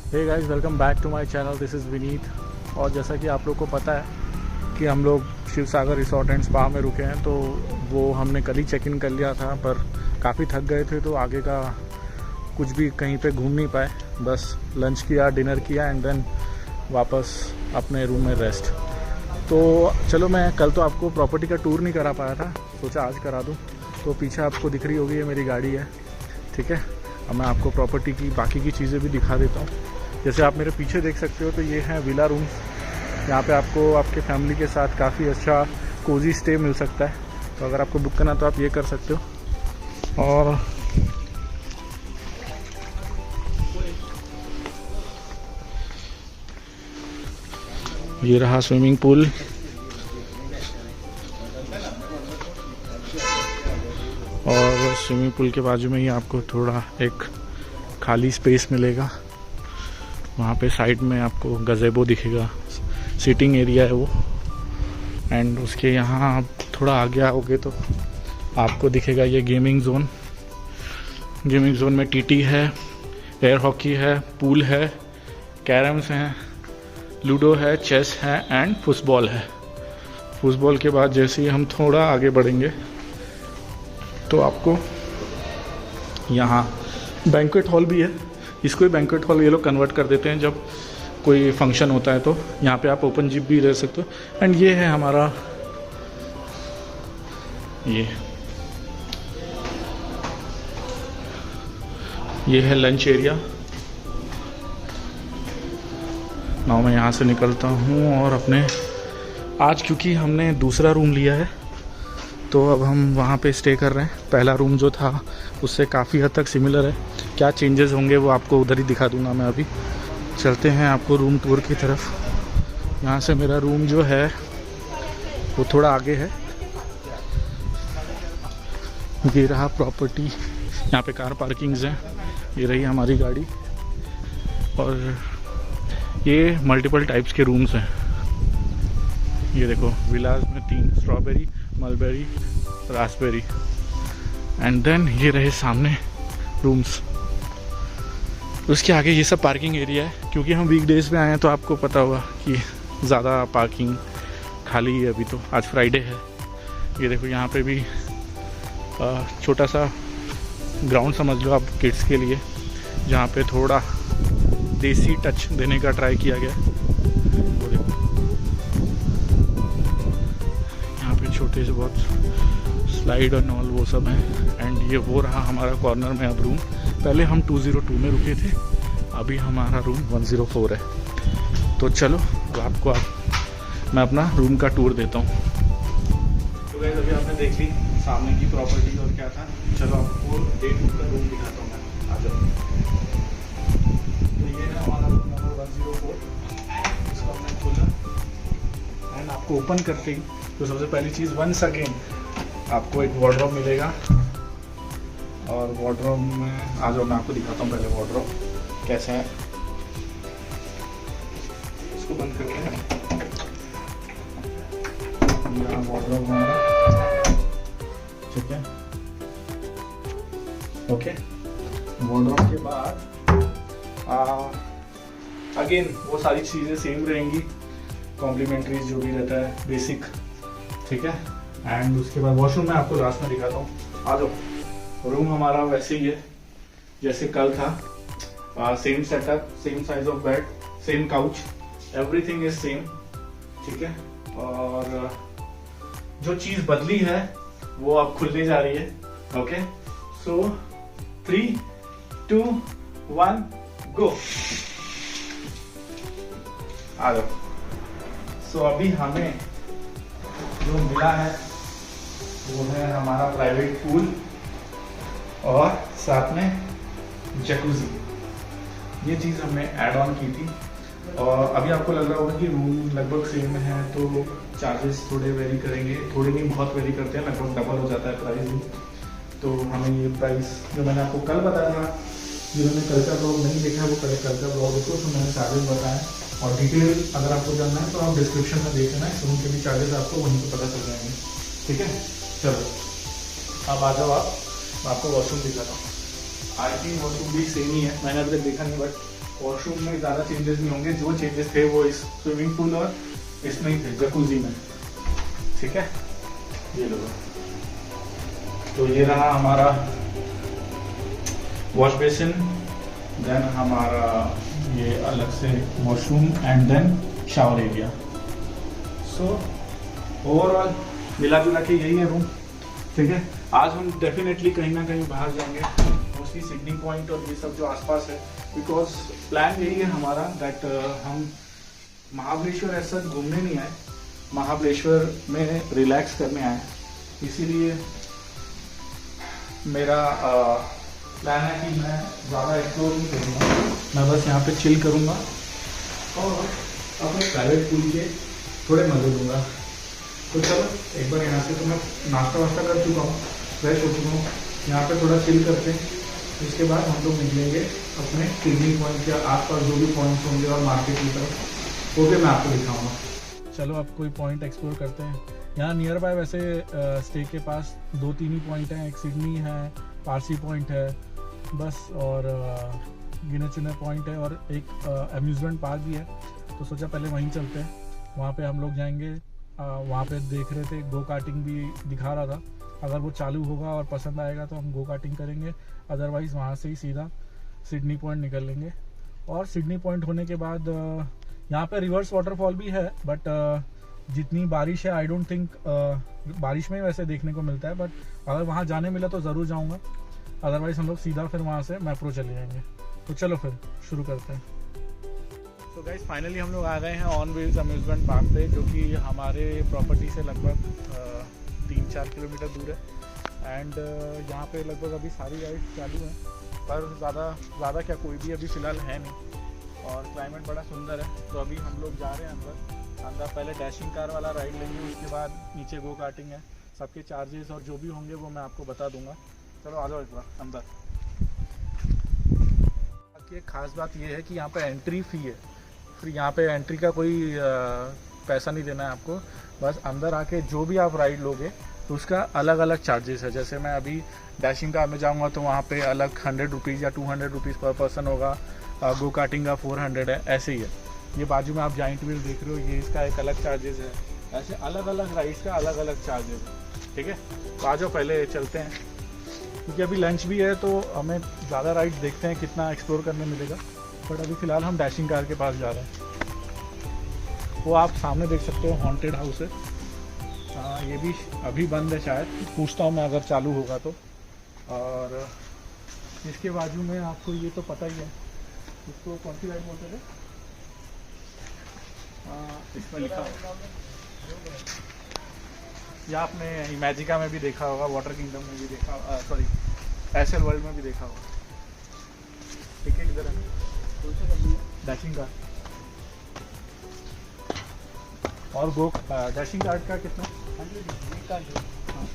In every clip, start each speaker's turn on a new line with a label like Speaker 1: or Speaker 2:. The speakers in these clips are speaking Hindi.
Speaker 1: Hey guys, welcome back to my channel. This is Vineet. और जैसा कि आप लोग को पता है कि हम लोग शिव सागर रिसोर्ट एंड स्पा में रुके हैं, तो वो हमने कल ही चेक इन कर लिया था, पर काफ़ी थक गए थे तो आगे का कुछ भी कहीं पे घूम नहीं पाए। बस लंच किया, डिनर किया एंड देन वापस अपने रूम में रेस्ट। तो चलो, मैं कल तो आपको प्रॉपर्टी का टूर नहीं करा पाया था, सोचा आज करा दूँ। तो पीछे आपको दिख रही होगी ये मेरी गाड़ी है, ठीक है। अब मैं आपको प्रॉपर्टी की बाकी की चीज़ें भी दिखा देता हूँ। जैसे आप मेरे पीछे देख सकते हो, तो ये है विला रूम्स। यहाँ पे आपको आपके फैमिली के साथ काफ़ी अच्छा कोजी स्टे मिल सकता है। तो अगर आपको बुक करना तो आप ये कर सकते हो। और ये रहा स्विमिंग पूल। और स्विमिंग पूल के बाजू में ही आपको थोड़ा एक खाली स्पेस मिलेगा। वहाँ पे साइड में आपको गज़ेबो दिखेगा, सीटिंग एरिया है वो। एंड उसके यहाँ आप थोड़ा आगे आओगे तो आपको दिखेगा ये गेमिंग जोन। गेमिंग जोन में टीटी है, एयर हॉकी है, पूल है, कैरम्स हैं, लूडो है, चेस है एंड फुटबॉल है। फुटबॉल के बाद जैसे ही हम थोड़ा आगे बढ़ेंगे तो आपको यहाँ बैंक्वेट हॉल भी है। इसको ही बैंक्वेट हॉल ये लोग कन्वर्ट कर देते हैं जब कोई फंक्शन होता है, तो यहाँ पे आप ओपन जिम भी रह सकते हो। एंड ये है हमारा ये है लंच एरिया। नाउ मैं यहाँ से निकलता हूँ और अपने आज क्योंकि हमने दूसरा रूम लिया है तो अब हम वहाँ पे स्टे कर रहे हैं। पहला रूम जो था उससे काफ़ी हद तक सिमिलर है। क्या चेंजेस होंगे वो आपको उधर ही दिखा दूँगा मैं। अभी चलते हैं आपको रूम टूर की तरफ। यहाँ से मेरा रूम जो है वो थोड़ा आगे है। ये रहा प्रॉपर्टी, यहाँ पे कार पार्किंग्स हैं। ये रही हमारी गाड़ी। और ये मल्टीपल टाइप्स के रूम्स हैं। ये देखो, विलास में 3 strawberry, mulberry, raspberry. And then ये रहे सामने रूम्स। उसके आगे ये सब पार्किंग एरिया है। क्योंकि हम वीकडेज में आए हैं तो आपको पता होगा कि ज़्यादा पार्किंग खाली है। अभी तो आज फ्राइडे है। ये देखो, यहाँ पे भी छोटा सा ग्राउंड समझ लो आप किड्स के लिए, जहाँ पे थोड़ा देसी टच देने का ट्राई किया गया। वो देखो, यहाँ पे छोटे से बहुत स्लाइड और नॉल वो सब हैं। एंड ये वो रहा हमारा कॉर्नर में अब रूम। पहले हम 202 में रुके थे, अभी हमारा रूम 104 है। तो चलो आपको मैं अपना रूम का टूर देता हूँ। तो गाइस, अभी आपने देख ली सामने की प्रॉपर्टी और क्या था। चलो आपको डे 2 का रूम दिखाता हूँ मैं। आ जाओ। तो ये है हमारा रूम नंबर 104। इसको हमने खोला एंड आपको ओपन करते ही तो सबसे पहली चीज़, वंस अगेन आपको एक वार्डरोब मिलेगा। और वार्डरोब में आ जाओ, मैं आपको दिखाता हूँ पहले वार्डरोब कैसा है। इसको बंद करते हैं। यहाँ वार्डरोब हमारा, ठीक है। ओके, वार्डरोब के बाद अगेन वो सारी चीज़ें सेम रहेंगी, कॉम्प्लीमेंट्री जो भी रहता है बेसिक, ठीक है। एंड उसके बाद वॉशरूम मैं आपको लास्ट में दिखाता हूँ। आ जाओ। रूम हमारा वैसे ही है जैसे कल था। Same setup, same size of bed, same couch, everything is same, ठीक है। और जो चीज बदली है वो अब खुलने जा रही है। ओके, सो 3, 2, 1 गो। आ जाओ। सो अभी हमें जो मिला है वो है हमारा प्राइवेट पूल और साथ में जकूजी। ये चीज़ हमने ऐड ऑन की थी। और अभी आपको लग रहा होगा कि रूम लगभग सेम है तो चार्जेस थोड़े वेरी करेंगे। थोड़े नहीं, बहुत वेरी करते हैं, लगभग डबल हो जाता है प्राइस भी। तो हमें ये प्राइस जो मैंने आपको कल बताया था, जिन्होंने कल का ब्लॉग नहीं देखा वो कल का ब्लॉग देखो, तो मैंने चार्जेस बताया। और डिटेल अगर आपको जानना है तो आप डिस्क्रिप्शन में देख लेना है, रूम के भी चार्जेस आपको वहीं पर पता चल जाएंगे, ठीक है। चलो अब आ जाओ, आप आपको वॉशरूम दिखाता हूँ। आई थिंक वॉशरूम भी सेम ही है, मैंने अभी तक देखा नहीं, बट वॉशरूम में ज़्यादा चेंजेस नहीं होंगे, जो चेंजेस थे वो इस स्विमिंग पूल और इसमें ही थे, जकूजी में। ठीक है, ये लो। तो ये रहा हमारा वॉश बेसिन, देन हमारा ये अलग से washroom and then shower area. So overall मिला जुला के यही है रूम। ठीक है, आज हम डेफिनेटली कहीं ना कहीं बाहर जाएंगे, मोस्टली सिडनी पॉइंट और ये सब जो आसपास है, बिकॉज प्लान यही है हमारा दैट हम महाबलेश्वर ऐसा घूमने नहीं आए, महाबलेश्वर में रिलैक्स करने आए। इसीलिए मेरा प्लान है कि मैं ज़्यादा एक्सप्लोर नहीं करूँगा, मैं बस यहाँ पे चिल करूँगा और अपने प्राइवेट पूल के थोड़े मज़े लूँगा। तो चलो एक बार यहाँ से तो मैं नाश्ता वास्ता कर चुका हूँ, फ्रेश हो चुका हूँ, यहाँ पे थोड़ा चिल करते हैं। इसके बाद हम लोग निकलेंगे अपने सिडनी पॉइंट के आसपास जो भी पॉइंट्स होंगे और मार्केट की तरफ, वो भी मैं आपको दिखाऊँगा। चलो अब कोई पॉइंट एक्सप्लोर करते हैं। यहाँ नियर बाय वैसे स्टे के पास 2-3 ही पॉइंट हैं, एक सिडनी है, पारसी पॉइंट है बस, और गिने चुने पॉइंट है, और एक अम्यूज़मेंट पार्क भी है। तो सोचा पहले वहीं चलते हैं, वहाँ पे हम लोग जाएंगे। वहाँ पे देख रहे थे गो कार्टिंग भी दिखा रहा था, अगर वो चालू होगा और पसंद आएगा तो हम गो कार्टिंग करेंगे, अदरवाइज़ वहाँ से ही सीधा सिडनी पॉइंट निकल लेंगे। और सिडनी पॉइंट होने के बाद यहाँ पे रिवर्स वाटरफॉल भी है, बट जितनी बारिश है आई डोंट थिंक बारिश में ही वैसे देखने को मिलता है, बट अगर वहाँ जाने मिला तो ज़रूर जाऊँगा, अदरवाइज़ हम लोग सीधा फिर वहाँ से मैप्रो चले जाएंगे। तो चलो फिर शुरू करते हैं। तो गाइस फाइनली हम लोग आ गए हैं ऑन व्हील्स अम्यूज़मेंट पार्क पे, जो कि हमारे प्रॉपर्टी से लगभग 3-4 किलोमीटर दूर है। एंड यहाँ पे लगभग अभी सारी राइड्स चालू हैं, पर ज़्यादा क्या कोई भी अभी फ़िलहाल है नहीं, और क्लाइमेट बड़ा सुंदर है। तो अभी हम लोग जा रहे हैं अंदर पहले डैशिंग कार वाला राइड लेंगे, उसके बाद नीचे गो कार्टिंग है। सबके चार्जेस और जो भी होंगे वो मैं आपको बता दूंगा। चलो आ जाओ एक बार अंदर। बाकी एक ख़ास बात ये है कि यहाँ पे एंट्री फ़ी है, फिर यहाँ पे एंट्री का कोई पैसा नहीं देना है आपको, बस अंदर आके जो भी आप राइड लोगे तो उसका अलग अलग चार्जेस है। जैसे मैं अभी डैशिंग कार में जाऊँगा तो वहाँ पे अलग 100 रुपीज़ या 200 रुपीज़ पर पर्सन होगा, गो कार्टिंग का 400 है, ऐसे ही है। ये बाजू में आप जाइंट व्हील देख रहे हो, ये इसका एक अलग चार्जेस है। ऐसे अलग अलग राइड्स का अलग अलग चार्जेस है। ठीक है, तो आ जाओ पहले चलते हैं, क्योंकि अभी लंच भी है तो हमें ज़्यादा राइड देखते हैं कितना एक्सप्लोर करने मिलेगा। बट अभी फ़िलहाल हम डैशिंग कार के पास जा रहे हैं। वो आप सामने देख सकते हो हॉन्टेड हाउस है, ये भी अभी बंद है शायद, पूछता हूँ मैं अगर चालू होगा तो। और इसके बाजू में आपको ये तो पता ही है, इसको कौन सी राइड बोलते थे, इसमें लिखा या आपने इमेजिका में भी देखा होगा, वाटर किंगडम में भी देखा, सॉरी एसएल वर्ल्ड में भी देखा होगा। टिकट इधर है, डैशिंग कार और गो डैशिंग कार्ड का कितना 100 हाँ,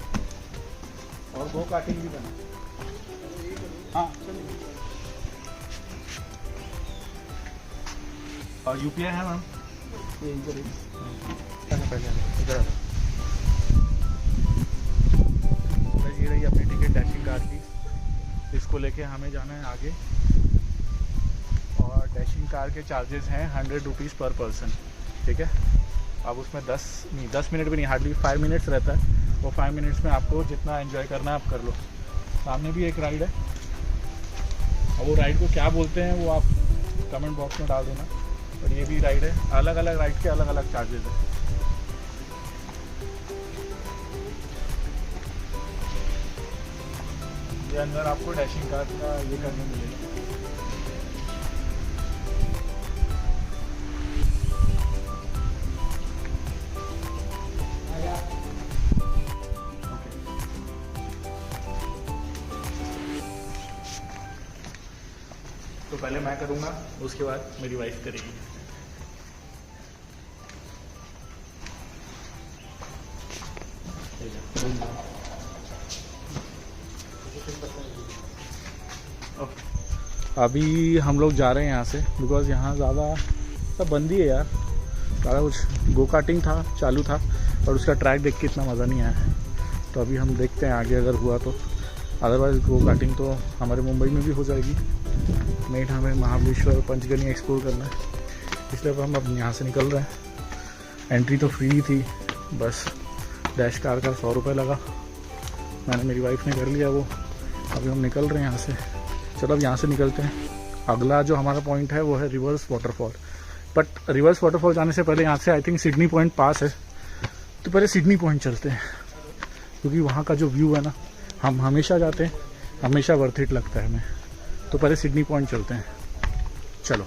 Speaker 1: और गो कार्टिंग भी बना। हाँ चलिए, और यूपीआई है मैम, ये इधर इधर ये रही अपनी टिकट डैशिंग कार की। इसको लेके हमें जाना है आगे, और डैशिंग कार के चार्जेस हैं 100 रुपीज़ पर पर्सन। ठीक है, अब उसमें 10 मिनट भी नहीं, हार्डली 5 मिनट्स रहता है। वो 5 मिनट्स में आपको जितना एंजॉय करना है आप कर लो। सामने भी एक राइड है, और वो राइड को क्या बोलते हैं वो आप कमेंट बॉक्स में डाल देना। और ये भी राइड है, अलग अलग राइड के अलग अलग चार्जेस है। ये अंदर आपको डैशिंग कार का ये करने मिलेगा। तो पहले मैं करूँगा, उसके बाद मेरी वाइफ करेगी। अभी हम लोग जा रहे हैं यहाँ से, बिकॉज़ यहाँ ज़्यादा सब बंदी है यार। ज़्यादा कुछ गो कार्टिंग था, चालू था, और उसका ट्रैक देख के इतना मज़ा नहीं आया है। तो अभी हम देखते हैं आगे अगर हुआ तो, अदरवाइज़ गो कार्टिंग तो हमारे मुंबई में भी हो जाएगी। मेन हमें महाबलेश्वर पंचगनी एक्सप्लोर करना है, इसलिए हम अब यहाँ से निकल रहे हैं। एंट्री तो फ्री थी, बस डैश कार का 100 रुपये लगा। मैंने, मेरी वाइफ ने कर लिया वो। अभी हम निकल रहे हैं यहाँ से। चलो अब यहाँ से निकलते हैं। अगला जो हमारा पॉइंट है वो है reverse waterfall. But reverse waterfall जाने से पहले यहाँ से आई थिंक सिडनी पॉइंट पास है, तो पहले सिडनी पॉइंट चलते हैं, क्योंकि वहाँ का जो व्यू है ना, हम हमेशा जाते हैं, हमेशा वर्थ इट लगता है हमें। तो पहले सिडनी पॉइंट चलते हैं, चलो।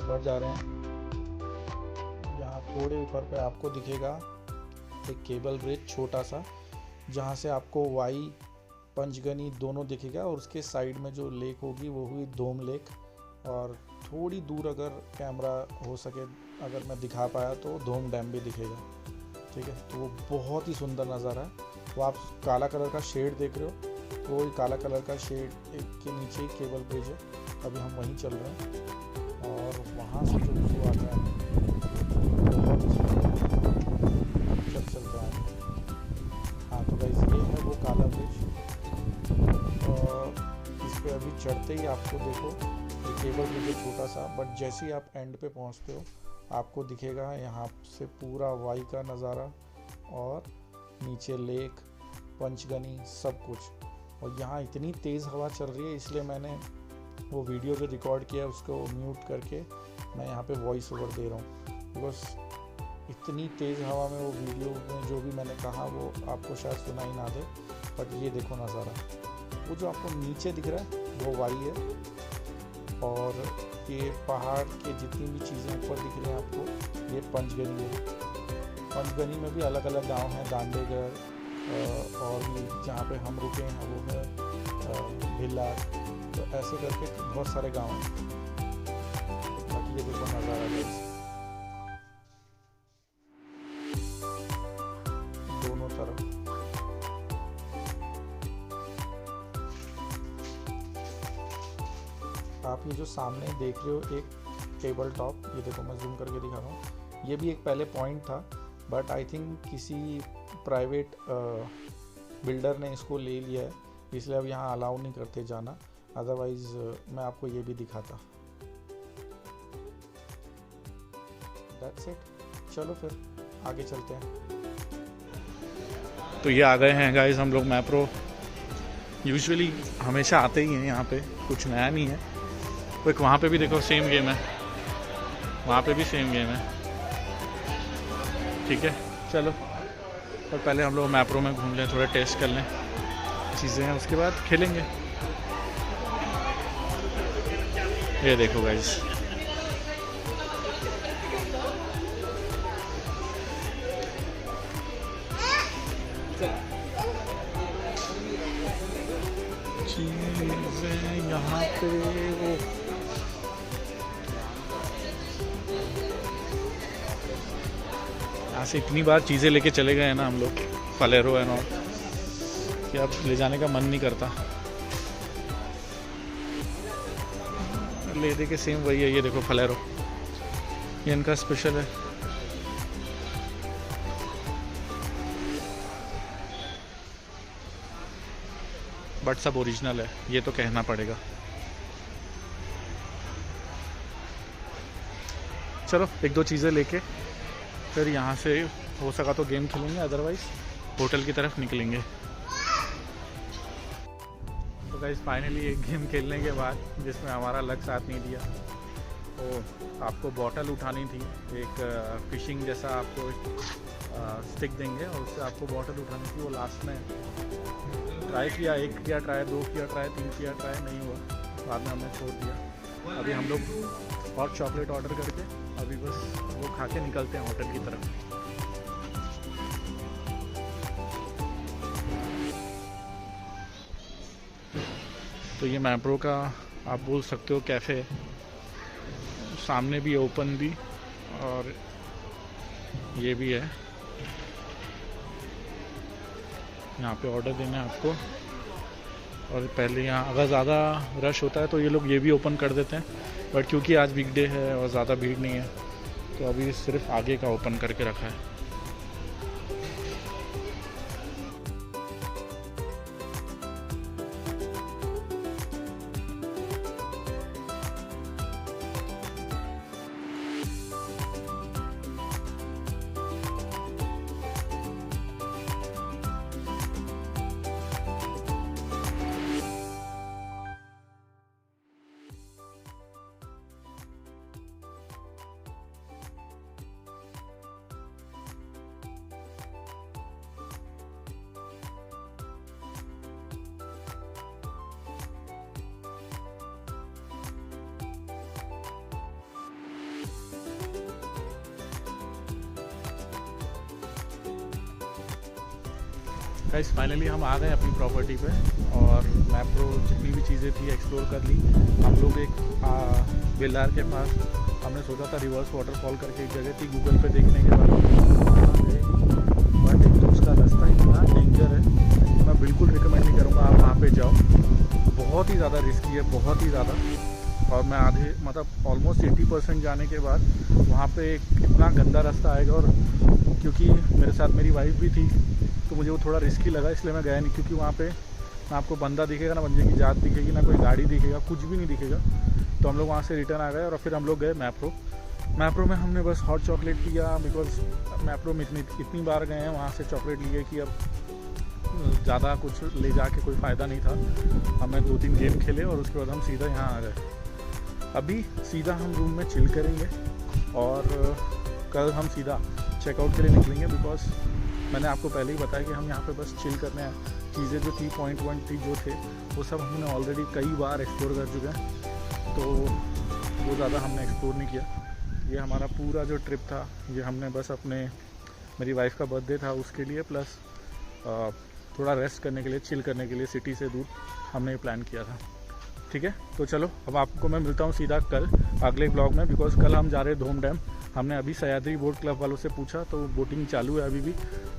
Speaker 1: ऊपर जा रहे हैं। यहाँ थोड़े ऊपर पे आपको दिखेगा एक केबल ब्रिज छोटा सा, जहाँ से आपको वाई पंचगनी दोनों दिखेगा, और उसके साइड में जो लेक होगी वो हुई धोम लेक। और थोड़ी दूर अगर कैमरा हो सके, अगर मैं दिखा पाया तो धोम डैम भी दिखेगा, ठीक है। तो वो बहुत ही सुंदर नज़ारा है। वो आप काला कलर का शेड देख रहे हो, तो वो काला कलर का शेड के नीचे ही केबल ब्रिज है। अभी हम वहीं चल रहे हैं, और वहाँ से जो व्यू आता है बहुत ही चलता है। हाँ, तो गाइस ये है वो काला ब्रिज। इस पे अभी चढ़ते ही आपको देखो ये केबल ब्रिज है छोटा सा, बट जैसे ही आप एंड पे पहुँचते हो आपको दिखेगा यहाँ से पूरा वाई का नज़ारा, और नीचे लेक, पंचगनी, सब कुछ। और यहाँ इतनी तेज़ हवा चल रही है, इसलिए मैंने वो वीडियो जो रिकॉर्ड किया उसको म्यूट करके मैं यहाँ पे वॉइस ओवर दे रहा हूँ, बिकॉज इतनी तेज़ हवा में वो वीडियो में जो भी मैंने कहा वो आपको शायद सुनाई ना दे। बट ये देखो नज़ारा, वो जो आपको नीचे दिख रहा है वो वाई है, और ये पहाड़ के जितनी भी चीज़ें ऊपर दिख रही हैं आपको, ये पंचगनी है। पंचगनी में भी अलग अलग गांव हैं, दांडेगर, और भी जहाँ पे हम रुके हैं वो है भिला, तो ऐसे करके बहुत सारे गांव हैं। बाकी ये देखो नज़ारा गाइस, दोनों तरफ। आप ये जो सामने देख रहे हो एक टेबल टॉप, ये देखो मैं जूम करके दिखा रहा हूँ। ये भी एक पहले पॉइंट था, बट आई थिंक किसी प्राइवेट बिल्डर ने इसको ले लिया है, इसलिए अब यहाँ अलाउ नहीं करते जाना। अदरवाइज मैं आपको ये भी दिखाता। दैट्स इट, चलो फिर आगे चलते हैं। तो ये आ गए हैं गाइस हम लोग मैप्रो। यूजुअली हमेशा आते ही हैं यहाँ पे, कुछ नया नहीं है। तो एक वहाँ पे भी देखो सेम गेम है, वहाँ पे भी सेम गेम है, ठीक है। चलो, और पहले हम लोग मैप्रो में घूम लें, थोड़ा टेस्ट कर लें चीज़ें हैं, उसके बाद खेलेंगे। ये देखो गाइस, चीज़ें यहाँ पे वो यहाँ से इतनी बार चीज़ें लेके चले गए हैं ना हम लोग, फलेरो एंड ऑल, कि अब ले जाने का मन नहीं करता। ले दे के सेम वही है, ये देखो फलेरो, ये इनका स्पेशल है। बट सब ओरिजिनल है, ये तो कहना पड़ेगा। चलो एक दो चीज़ें लेके फिर यहाँ से हो सका तो गेम खेलेंगे, अदरवाइज होटल की तरफ निकलेंगे। तो गाइस फाइनली एक गेम खेलने के बाद जिसमें हमारा लक साथ नहीं दिया, तो आपको बॉटल उठानी थी, एक फिशिंग जैसा आपको स्टिक देंगे और उससे आपको बॉटल उठानी थी। वो लास्ट में ट्राई किया, 1 किया ट्राई, 2 किया ट्राई, 3 किया ट्राई, नहीं हुआ, बाद में हमने छोड़ दिया। अभी हम लोग हॉट चॉकलेट ऑर्डर करके अभी बस वो खा के निकलते हैं होटल की तरफ। तो ये मैप्रो का आप बोल सकते हो कैफ़े, सामने भी ओपन भी और ये भी है। यहाँ पे ऑर्डर देना है आपको, और पहले यहाँ अगर ज़्यादा रश होता है तो ये लोग ये भी ओपन कर देते हैं, बट क्योंकि आज वीकडे है और ज़्यादा भीड़ नहीं है तो अभी सिर्फ आगे का ओपन करके रखा है। गाइस फाइनली हम आ गए अपनी प्रॉपर्टी पे और मैप्रो जितनी भी चीज़ें थी एक्सप्लोर कर ली। हम लोग एक बेलार के पास हमने सोचा था रिवर्स वाटरफॉल करके एक जगह थी, गूगल पे देखने के बाद बट एक तो उसका रास्ता इतना डेंजर है, मैं बिल्कुल रिकमेंड नहीं करूँगा आप वहाँ पे जाओ। बहुत ही ज़्यादा रिस्की है, बहुत ही ज़्यादा। और मैं आधे मतलब ऑलमोस्ट 80% जाने के बाद वहाँ पे इतना गंदा रास्ता आएगा, और क्योंकि मेरे साथ मेरी वाइफ भी थी तो मुझे वो थोड़ा रिस्की लगा, इसलिए मैं गया नहीं। क्योंकि वहाँ पे ना आपको बंदा दिखेगा, ना बंदे की जात दिखेगी, ना कोई गाड़ी दिखेगा, कुछ भी नहीं दिखेगा। तो हम लोग वहाँ से रिटर्न आ गए और फिर हम लोग गए मैप्रो में हमने बस हॉट चॉकलेट पिया, बिकॉज मैप्रो में इतनी बार गए हैं वहाँ से चॉकलेट लिए कि अब ज़्यादा कुछ ले जाके कोई फ़ायदा नहीं था। हमने 2-3 गेम खेले और उसके बाद हम सीधा यहाँ आ गए। अभी सीधा हम रूम में चिल करेंगे और कल हम सीधा चेकआउट के लिए निकलेंगे, बिकॉज मैंने आपको पहले ही बताया कि हम यहाँ पे बस चिल करने हैं। चीज़ें जो थी पॉइंट थी जो थे वो सब हमने ऑलरेडी कई बार एक्सप्लोर कर चुके हैं, तो वो ज़्यादा हमने एक्सप्लोर नहीं किया। ये हमारा पूरा जो ट्रिप था ये हमने बस अपने मेरी वाइफ का बर्थडे था उसके लिए, प्लस थोड़ा रेस्ट करने के लिए, चिल करने के लिए सिटी से दूर हमने ये प्लान किया था। ठीक है, तो चलो अब आपको मैं मिलता हूँ सीधा कल अगले ब्लॉग में, बिकॉज कल हम जा रहे हैं धूम डैम। हमने अभी सह्याद्री बोट क्लब वालों से पूछा तो बोटिंग चालू है अभी भी,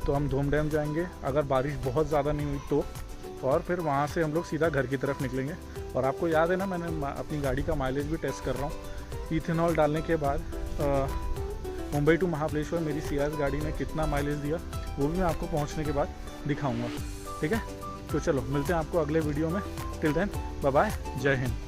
Speaker 1: तो हम धूम डैम जाएंगे अगर बारिश बहुत ज़्यादा नहीं हुई तो, और फिर वहाँ से हम लोग सीधा घर की तरफ निकलेंगे। और आपको याद है ना, मैंने अपनी गाड़ी का माइलेज भी टेस्ट कर रहा हूँ। इथेनॉल डालने के बाद मुंबई टू महाबलेश्वर मेरी सियाज गाड़ी ने कितना माइलेज दिया वो भी मैं आपको पहुँचने के बाद दिखाऊँगा। ठीक है, तो चलो मिलते हैं आपको अगले वीडियो में। टिल देन बाय बाय, जय हिंद।